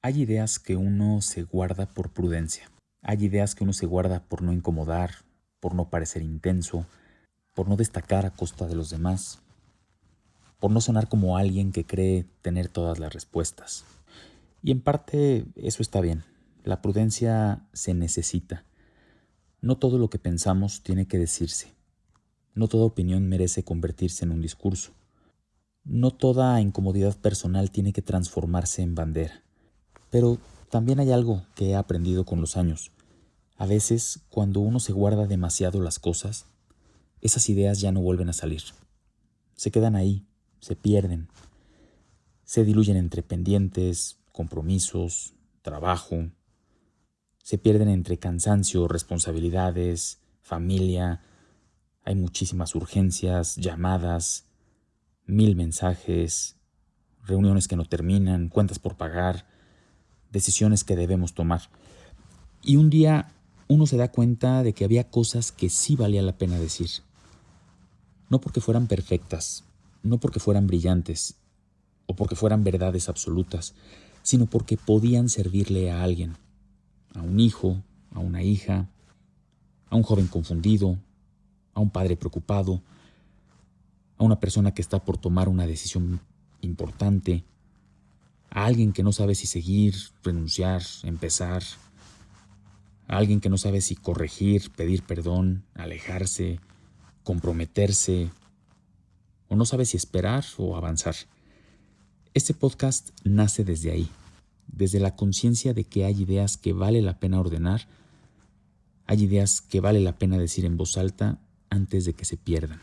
Hay ideas que uno se guarda por prudencia. Hay ideas que uno se guarda por no incomodar, por no parecer intenso, por no destacar a costa de los demás, por no sonar como alguien que cree tener todas las respuestas. Y en parte eso está bien. La prudencia se necesita. No todo lo que pensamos tiene que decirse. No toda opinión merece convertirse en un discurso. No toda incomodidad personal tiene que transformarse en bandera. Pero también hay algo que he aprendido con los años. A veces, cuando uno se guarda demasiado las cosas, esas ideas ya no vuelven a salir. Se quedan ahí, se pierden, se diluyen entre pendientes, compromisos, trabajo, se pierden entre cansancio, responsabilidades, familia. Hay muchísimas urgencias, llamadas, 1000 mensajes, reuniones que no terminan, cuentas por pagar, decisiones que debemos tomar. Y un día uno se da cuenta de que había cosas que sí valía la pena decir. No porque fueran perfectas, no porque fueran brillantes o porque fueran verdades absolutas, sino porque podían servirle a alguien, a un hijo, a una hija, a un joven confundido, a un padre preocupado, a una persona que está por tomar una decisión importante, a alguien que no sabe si seguir, renunciar, empezar, a alguien que no sabe si corregir, pedir perdón, alejarse, comprometerse, o no sabe si esperar o avanzar. Este podcast nace desde ahí, desde la conciencia de que hay ideas que vale la pena ordenar, hay ideas que vale la pena decir en voz alta antes de que se pierdan.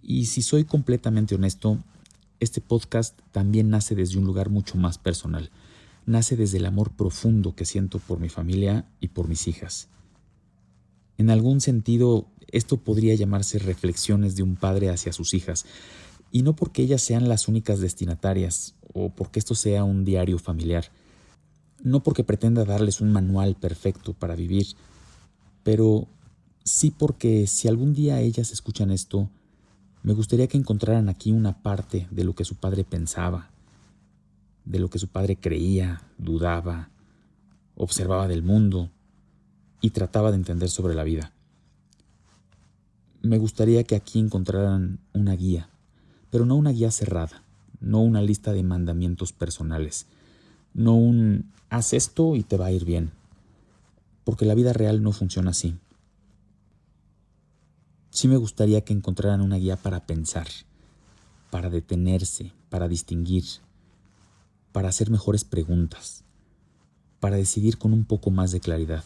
Y si soy completamente honesto, este podcast también nace desde un lugar mucho más personal. Nace desde el amor profundo que siento por mi familia y por mis hijas. En algún sentido, esto podría llamarse reflexiones de un padre hacia sus hijas, y no porque ellas sean las únicas destinatarias o porque esto sea un diario familiar, no porque pretenda darles un manual perfecto para vivir, pero sí porque si algún día ellas escuchan esto, me gustaría que encontraran aquí una parte de lo que su padre pensaba, de lo que su padre creía, dudaba, observaba del mundo y trataba de entender sobre la vida. Me gustaría que aquí encontraran una guía, pero no una guía cerrada, no una lista de mandamientos personales, no un haz esto y te va a ir bien, porque la vida real no funciona así. Sí me gustaría que encontraran una guía para pensar, para detenerse, para distinguir, para hacer mejores preguntas, para decidir con un poco más de claridad,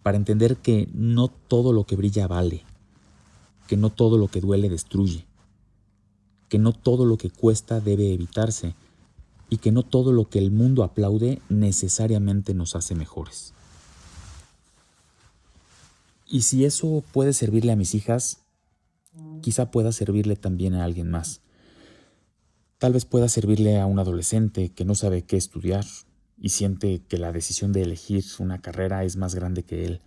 para entender que no todo lo que brilla vale, que no todo lo que duele destruye, que no todo lo que cuesta debe evitarse y que no todo lo que el mundo aplaude necesariamente nos hace mejores. Y si eso puede servirle a mis hijas, quizá pueda servirle también a alguien más. Tal vez pueda servirle a un adolescente que no sabe qué estudiar y siente que la decisión de elegir una carrera es más grande que él.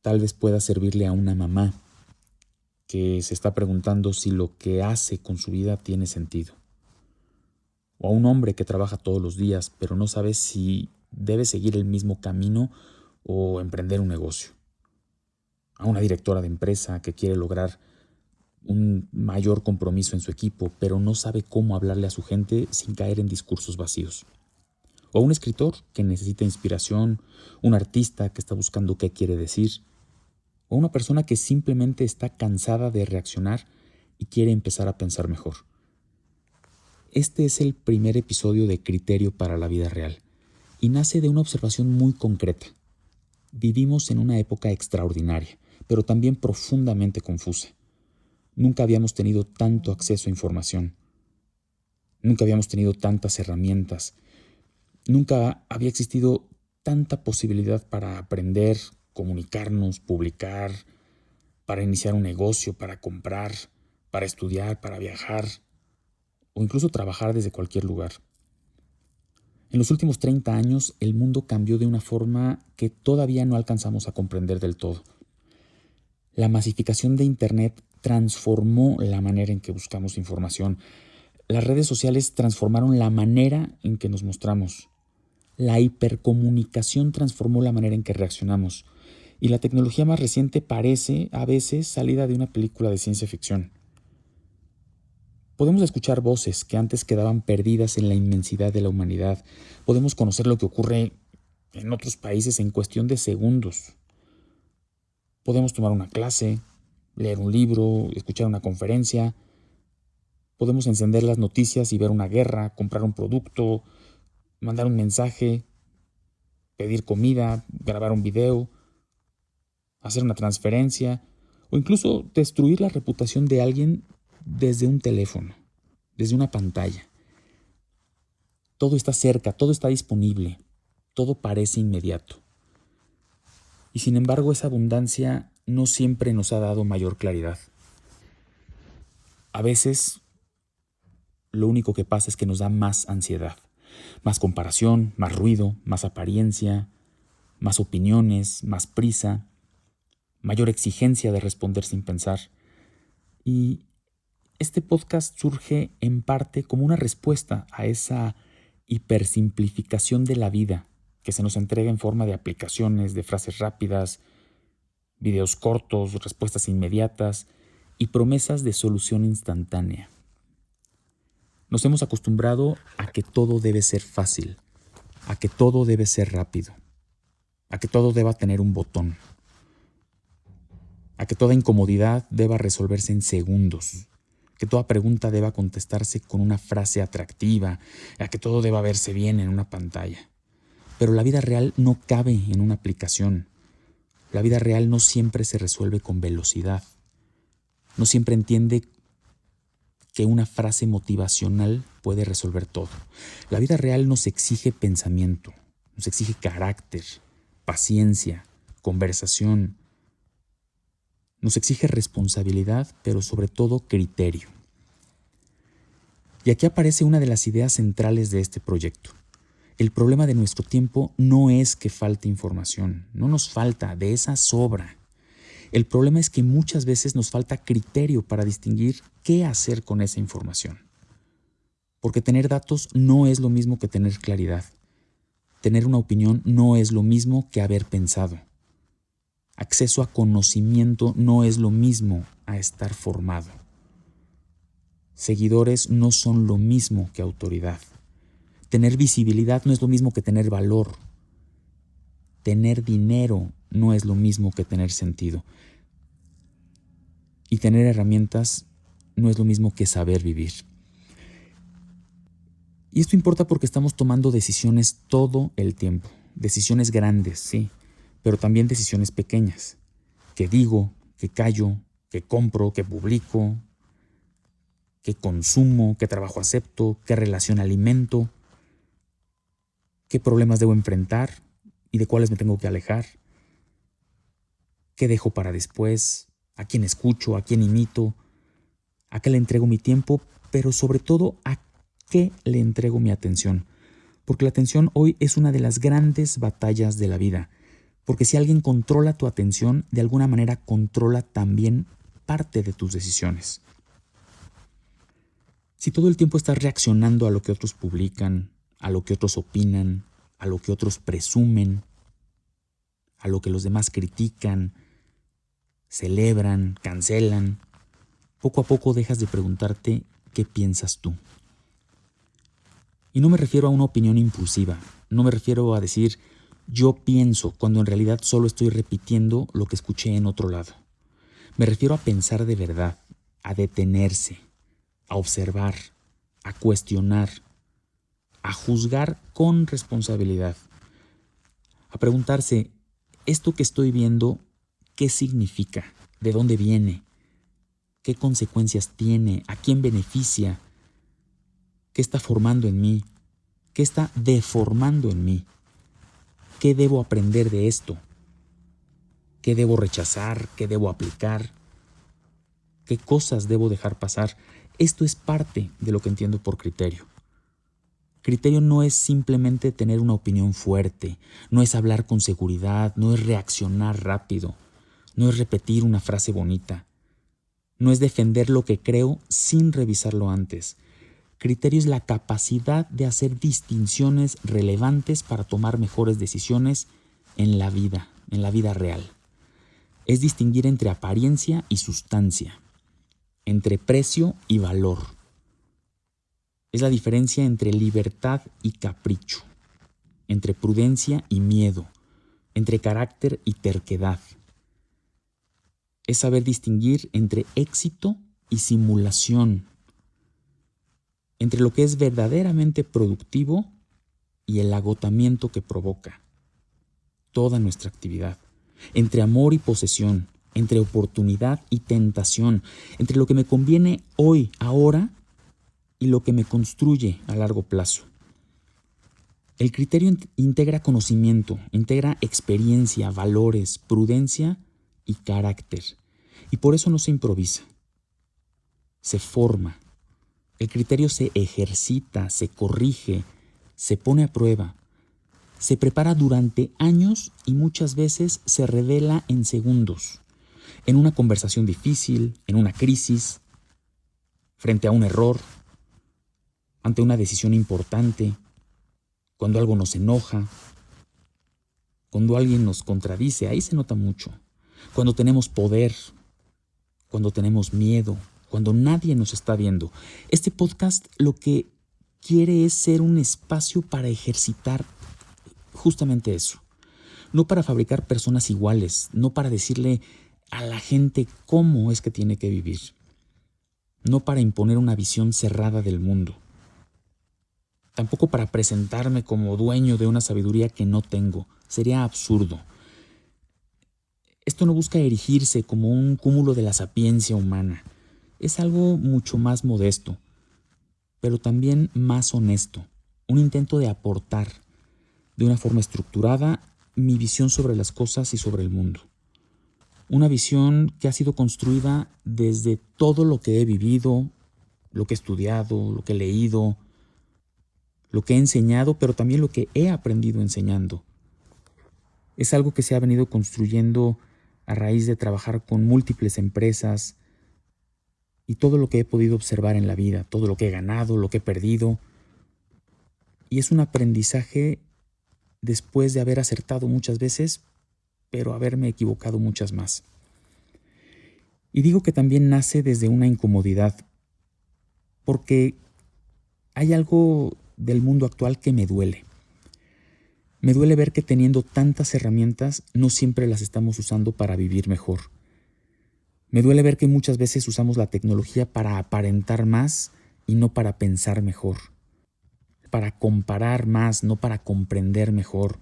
Tal vez pueda servirle a una mamá que se está preguntando si lo que hace con su vida tiene sentido. O a un hombre que trabaja todos los días, pero no sabe si debe seguir el mismo camino o emprender un negocio. A una directora de empresa que quiere lograr un mayor compromiso en su equipo, pero no sabe cómo hablarle a su gente sin caer en discursos vacíos. O a un escritor que necesita inspiración, un artista que está buscando qué quiere decir, o una persona que simplemente está cansada de reaccionar y quiere empezar a pensar mejor. Este es el primer episodio de Criterio para la Vida Real y nace de una observación muy concreta. Vivimos en una época extraordinaria, pero también profundamente confusa. Nunca habíamos tenido tanto acceso a información. Nunca habíamos tenido tantas herramientas. Nunca había existido tanta posibilidad para aprender, comunicarnos, publicar, para iniciar un negocio, para comprar, para estudiar, para viajar o incluso trabajar desde cualquier lugar. En los últimos 30 años, el mundo cambió de una forma que todavía no alcanzamos a comprender del todo. La masificación de Internet transformó la manera en que buscamos información. Las redes sociales transformaron la manera en que nos mostramos. La hipercomunicación transformó la manera en que reaccionamos. Y la tecnología más reciente parece, a veces, salida de una película de ciencia ficción. Podemos escuchar voces que antes quedaban perdidas en la inmensidad de la humanidad. Podemos conocer lo que ocurre en otros países en cuestión de segundos. Podemos tomar una clase, leer un libro, escuchar una conferencia. Podemos encender las noticias y ver una guerra, comprar un producto, mandar un mensaje, pedir comida, grabar un video, hacer una transferencia o incluso destruir la reputación de alguien desde un teléfono, desde una pantalla. Todo está cerca, todo está disponible, todo parece inmediato. Y sin embargo, esa abundancia no siempre nos ha dado mayor claridad. A veces, lo único que pasa es que nos da más ansiedad, más comparación, más ruido, más apariencia, más opiniones, más prisa, mayor exigencia de responder sin pensar. Y este podcast surge en parte como una respuesta a esa hipersimplificación de la vida que se nos entrega en forma de aplicaciones, de frases rápidas, videos cortos, respuestas inmediatas y promesas de solución instantánea. Nos hemos acostumbrado a que todo debe ser fácil, a que todo debe ser rápido, a que todo deba tener un botón, a que toda incomodidad deba resolverse en segundos, que toda pregunta deba contestarse con una frase atractiva, a que todo deba verse bien en una pantalla. Pero la vida real no cabe en una aplicación. La vida real no siempre se resuelve con velocidad. No siempre entiende que una frase motivacional puede resolver todo. La vida real nos exige pensamiento, nos exige carácter, paciencia, conversación. Nos exige responsabilidad, pero sobre todo criterio. Y aquí aparece una de las ideas centrales de este proyecto. El problema de nuestro tiempo no es que falte información, no nos falta, de esa sobra. El problema es que muchas veces nos falta criterio para distinguir qué hacer con esa información. Porque tener datos no es lo mismo que tener claridad. Tener una opinión no es lo mismo que haber pensado. Acceso a conocimiento no es lo mismo a estar formado. Seguidores no son lo mismo que autoridad. Tener visibilidad no es lo mismo que tener valor. Tener dinero no es lo mismo que tener sentido. Y tener herramientas no es lo mismo que saber vivir. Y esto importa porque estamos tomando decisiones todo el tiempo. Decisiones grandes, sí, pero también decisiones pequeñas. ¿Qué digo? ¿Qué callo? ¿Qué compro? ¿Qué publico? ¿Qué consumo? ¿Qué trabajo acepto? ¿Qué relación alimento? ¿Qué problemas debo enfrentar y de cuáles me tengo que alejar? ¿Qué dejo para después? ¿A quién escucho? ¿A quién imito? ¿A qué le entrego mi tiempo? Pero sobre todo, ¿a qué le entrego mi atención? Porque la atención hoy es una de las grandes batallas de la vida. Porque si alguien controla tu atención, de alguna manera controla también parte de tus decisiones. Si todo el tiempo estás reaccionando a lo que otros publican, a lo que otros opinan, a lo que otros presumen, a lo que los demás critican, celebran, cancelan, poco a poco dejas de preguntarte qué piensas tú. Y no me refiero a una opinión impulsiva, no me refiero a decir yo pienso cuando en realidad solo estoy repitiendo lo que escuché en otro lado. Me refiero a pensar de verdad, a detenerse, a observar, a cuestionar, a juzgar con responsabilidad, a preguntarse, ¿esto que estoy viendo qué significa? ¿De dónde viene? ¿Qué consecuencias tiene? ¿A quién beneficia? ¿Qué está formando en mí? ¿Qué está deformando en mí? ¿Qué debo aprender de esto? ¿Qué debo rechazar? ¿Qué debo aplicar? ¿Qué cosas debo dejar pasar? Esto es parte de lo que entiendo por criterio. Criterio no es simplemente tener una opinión fuerte, no es hablar con seguridad, no es reaccionar rápido, no es repetir una frase bonita, no es defender lo que creo sin revisarlo antes. Criterio es la capacidad de hacer distinciones relevantes para tomar mejores decisiones en la vida real. Es distinguir entre apariencia y sustancia, entre precio y valor. Es la diferencia entre libertad y capricho, entre prudencia y miedo, entre carácter y terquedad. Es saber distinguir entre éxito y simulación, entre lo que es verdaderamente productivo y el agotamiento que provoca toda nuestra actividad, entre amor y posesión, entre oportunidad y tentación, entre lo que me conviene hoy, ahora, y lo que me construye a largo plazo. El criterio integra conocimiento, integra experiencia, valores, prudencia y carácter. Y por eso no se improvisa, se forma. El criterio se ejercita, se corrige, se pone a prueba, se prepara durante años y muchas veces se revela en segundos, en una conversación difícil, en una crisis, frente a un error, ante una decisión importante, cuando algo nos enoja, cuando alguien nos contradice, ahí se nota mucho. Cuando tenemos poder, cuando tenemos miedo, cuando nadie nos está viendo. Este podcast lo que quiere es ser un espacio para ejercitar justamente eso. No para fabricar personas iguales, no para decirle a la gente cómo es que tiene que vivir. No para imponer una visión cerrada del mundo. Tampoco para presentarme como dueño de una sabiduría que no tengo. Sería absurdo. Esto no busca erigirse como un cúmulo de la sapiencia humana. Es algo mucho más modesto, pero también más honesto. Un intento de aportar, de una forma estructurada, mi visión sobre las cosas y sobre el mundo. Una visión que ha sido construida desde todo lo que he vivido, lo que he estudiado, lo que he leído, lo que he enseñado, pero también lo que he aprendido enseñando. Es algo que se ha venido construyendo a raíz de trabajar con múltiples empresas y todo lo que he podido observar en la vida, todo lo que he ganado, lo que he perdido. Y es un aprendizaje después de haber acertado muchas veces, pero haberme equivocado muchas más. Y digo que también nace desde una incomodidad, porque hay algo del mundo actual que me duele. Me duele ver que teniendo tantas herramientas, no siempre las estamos usando para vivir mejor. Me duele ver que muchas veces usamos la tecnología para aparentar más y no para pensar mejor. Para comparar más, no para comprender mejor.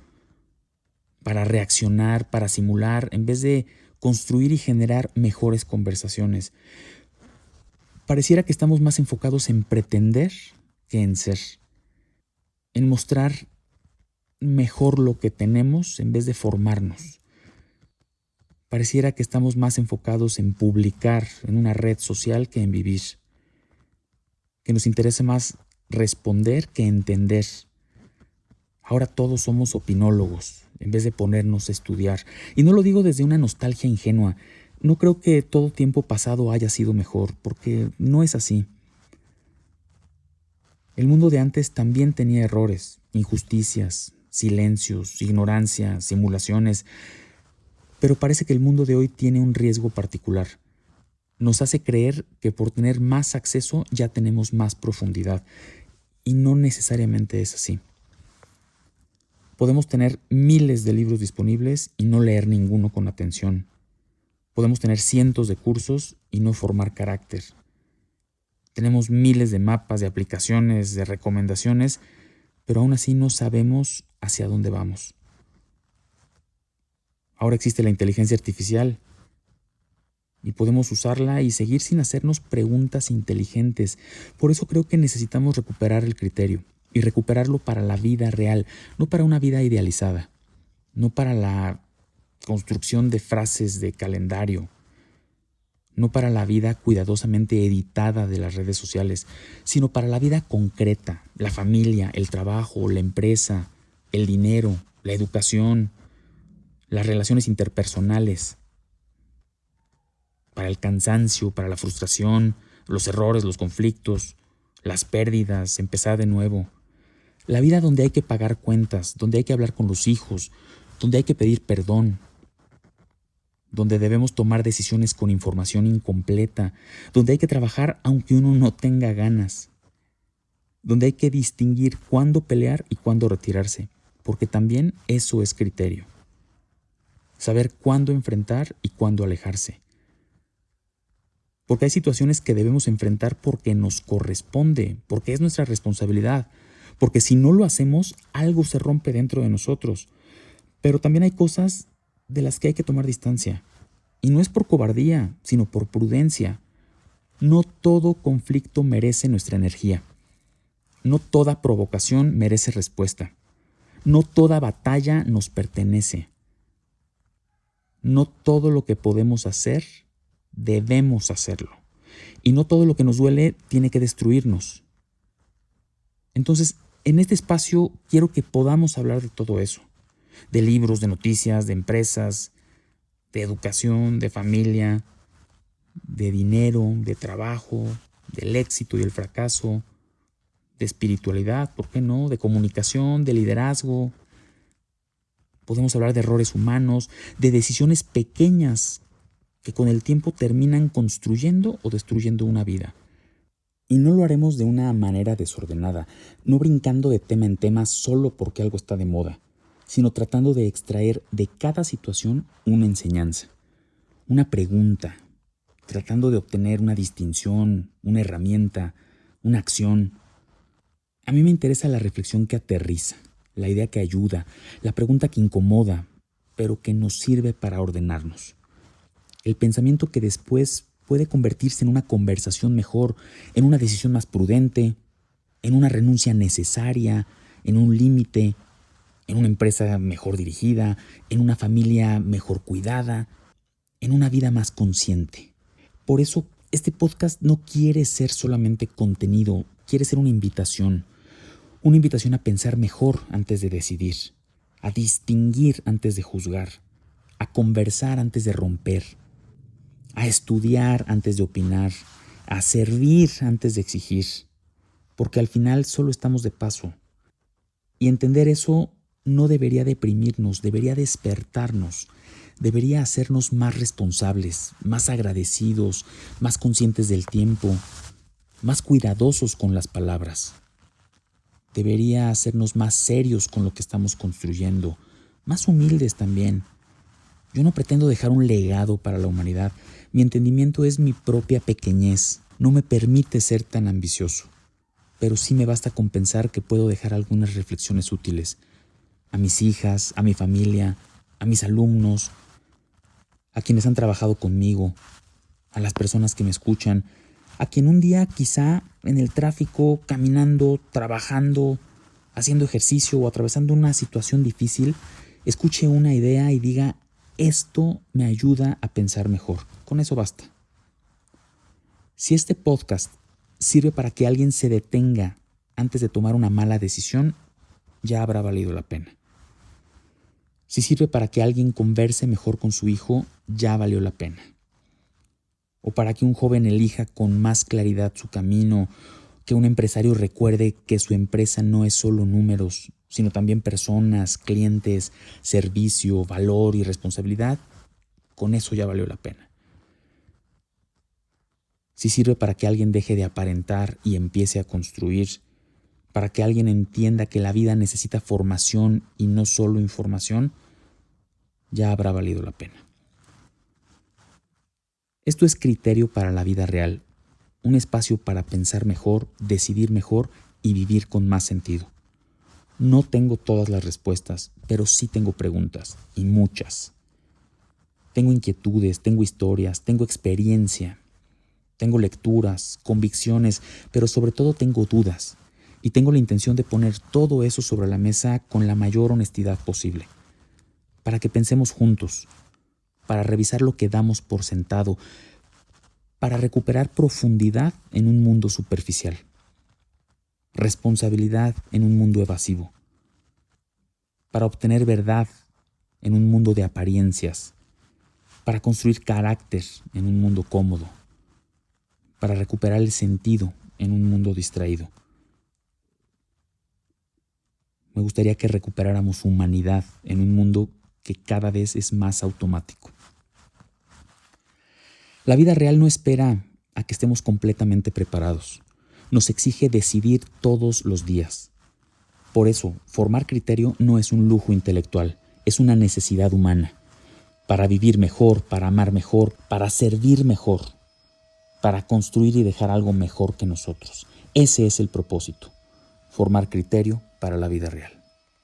Para reaccionar, para simular, en vez de construir y generar mejores conversaciones. Pareciera que estamos más enfocados en pretender que en ser. En mostrar mejor lo que tenemos en vez de formarnos. Pareciera que estamos más enfocados en publicar en una red social que en vivir. Que nos interesa más responder que entender. Ahora todos somos opinólogos en vez de ponernos a estudiar. Y no lo digo desde una nostalgia ingenua. No creo que todo tiempo pasado haya sido mejor, porque no es así. El mundo de antes también tenía errores, injusticias, silencios, ignorancia, simulaciones, pero parece que el mundo de hoy tiene un riesgo particular. Nos hace creer que por tener más acceso ya tenemos más profundidad, y no necesariamente es así. Podemos tener miles de libros disponibles y no leer ninguno con atención. Podemos tener cientos de cursos y no formar carácter. Tenemos miles de mapas, de aplicaciones, de recomendaciones, pero aún así no sabemos hacia dónde vamos. Ahora existe la inteligencia artificial y podemos usarla y seguir sin hacernos preguntas inteligentes. Por eso creo que necesitamos recuperar el criterio y recuperarlo para la vida real, no para una vida idealizada, no para la construcción de frases de calendario, no para la vida cuidadosamente editada de las redes sociales, sino para la vida concreta, la familia, el trabajo, la empresa, el dinero, la educación, las relaciones interpersonales, para el cansancio, para la frustración, los errores, los conflictos, las pérdidas, empezar de nuevo. La vida donde hay que pagar cuentas, donde hay que hablar con los hijos, donde hay que pedir perdón, donde debemos tomar decisiones con información incompleta, donde hay que trabajar aunque uno no tenga ganas, donde hay que distinguir cuándo pelear y cuándo retirarse, porque también eso es criterio. Saber cuándo enfrentar y cuándo alejarse. Porque hay situaciones que debemos enfrentar porque nos corresponde, porque es nuestra responsabilidad, porque si no lo hacemos, algo se rompe dentro de nosotros. Pero también hay cosas de las que hay que tomar distancia. Y no es por cobardía, sino por prudencia. No todo conflicto merece nuestra energía. No toda provocación merece respuesta. No toda batalla nos pertenece. No todo lo que podemos hacer, debemos hacerlo. Y no todo lo que nos duele tiene que destruirnos. Entonces, en este espacio quiero que podamos hablar de todo eso. De libros, de noticias, de empresas, de educación, de familia, de dinero, de trabajo, del éxito y el fracaso, de espiritualidad, ¿por qué no? De comunicación, de liderazgo. Podemos hablar de errores humanos, de decisiones pequeñas que con el tiempo terminan construyendo o destruyendo una vida. Y no lo haremos de una manera desordenada, no brincando de tema en tema solo porque algo está de moda, sino tratando de extraer de cada situación una enseñanza, una pregunta, tratando de obtener una distinción, una herramienta, una acción. A mí me interesa la reflexión que aterriza, la idea que ayuda, la pregunta que incomoda, pero que nos sirve para ordenarnos. El pensamiento que después puede convertirse en una conversación mejor, en una decisión más prudente, en una renuncia necesaria, en un límite, en una empresa mejor dirigida, en una familia mejor cuidada, en una vida más consciente. Por eso, este podcast no quiere ser solamente contenido, quiere ser una invitación a pensar mejor antes de decidir, a distinguir antes de juzgar, a conversar antes de romper, a estudiar antes de opinar, a servir antes de exigir, porque al final solo estamos de paso. Y entender eso no debería deprimirnos, debería despertarnos, debería hacernos más responsables, más agradecidos, más conscientes del tiempo, más cuidadosos con las palabras. Debería hacernos más serios con lo que estamos construyendo, más humildes también. Yo no pretendo dejar un legado para la humanidad. Mi entendimiento es mi propia pequeñez. No me permite ser tan ambicioso. Pero sí me basta con pensar que puedo dejar algunas reflexiones útiles. A mis hijas, a mi familia, a mis alumnos, a quienes han trabajado conmigo, a las personas que me escuchan, a quien un día quizá en el tráfico, caminando, trabajando, haciendo ejercicio o atravesando una situación difícil, escuche una idea y diga, esto me ayuda a pensar mejor. Con eso basta. Si este podcast sirve para que alguien se detenga antes de tomar una mala decisión, ya habrá valido la pena. Si sirve para que alguien converse mejor con su hijo, ya valió la pena. O para que un joven elija con más claridad su camino, que un empresario recuerde que su empresa no es solo números, sino también personas, clientes, servicio, valor y responsabilidad, con eso ya valió la pena. Si sirve para que alguien deje de aparentar y empiece a construir, para que alguien entienda que la vida necesita formación y no solo información, ya habrá valido la pena. Esto es Criterio para la Vida Real, un espacio para pensar mejor, decidir mejor y vivir con más sentido. No tengo todas las respuestas, pero sí tengo preguntas, y muchas. Tengo inquietudes, tengo historias, tengo experiencia, tengo lecturas, convicciones, pero sobre todo tengo dudas. Y tengo la intención de poner todo eso sobre la mesa con la mayor honestidad posible, para que pensemos juntos, para revisar lo que damos por sentado, para recuperar profundidad en un mundo superficial, responsabilidad en un mundo evasivo, para obtener verdad en un mundo de apariencias, para construir carácter en un mundo cómodo, para recuperar el sentido en un mundo distraído. Me gustaría que recuperáramos humanidad en un mundo que cada vez es más automático. La vida real no espera a que estemos completamente preparados. Nos exige decidir todos los días. Por eso, formar criterio no es un lujo intelectual, es una necesidad humana. Para vivir mejor, para amar mejor, para servir mejor, para construir y dejar algo mejor que nosotros. Ese es el propósito, formar criterio para la vida real.